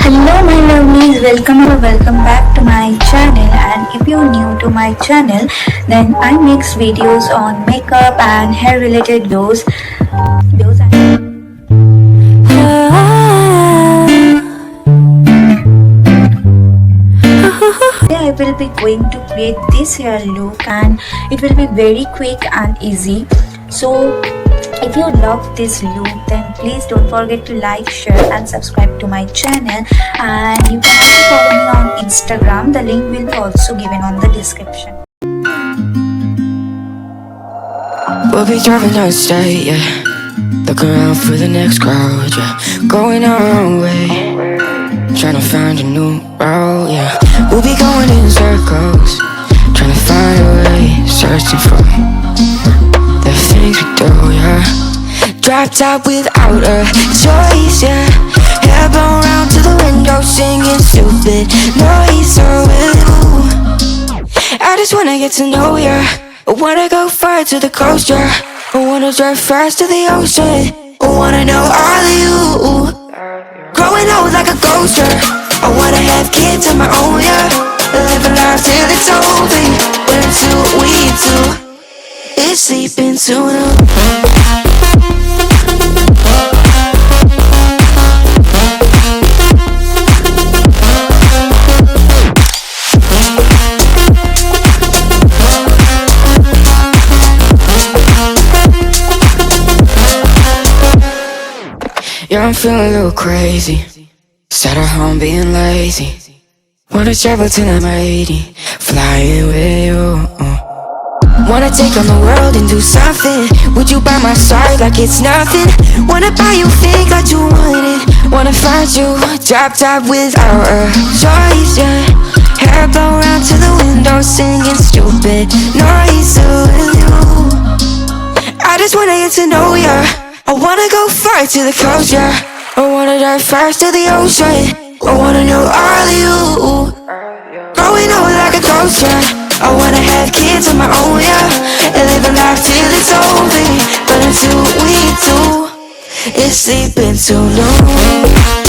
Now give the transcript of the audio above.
Hello my lovelies, welcome back to my channel. And if you're new to my channel, then I make videos on makeup and hair related videos. I will be going to create this hair look and it will be very quick and easy. So if you love this look, then please don't forget to like, share and subscribe to my channel. And you can also follow me on Instagram. The link will be also given on the description. We'll be driving down the state, yeah. Look around for the next crowd, yeah. Going our own way, trying to find a new route, yeah. We'll be going in circles, trying to find a way, searching for the things we do, yeah. Drop top without a choice, yeah. Hair blown round to the window, singing stupid noise with you. I just wanna get to know ya. I wanna go far to the coast, yeah. I wanna drive fast to the ocean. I wanna know all of you. Growing old like a ghost, yeah. I wanna have kids of my own, yeah. Live a life till it's over. When we two is sleeping soon. Yeah, I'm feeling a little crazy. Sat at home being lazy. Wanna travel till I'm 80, flying with you. Wanna take on the world and do something. Would you by my side like it's nothing? Wanna buy you things that you wanted. Wanna find you, drop top without a choice, yeah. Hair blow round to the window, singing stupid noise with you. I just wanna get to know ya. I wanna go far to the coast, yeah. I wanna dive fast to the ocean. I wanna know all of you. Growing old like a ghost, yeah. I wanna have kids of my own, yeah. And live a life till it's over. But until we do, it's sleeping too long.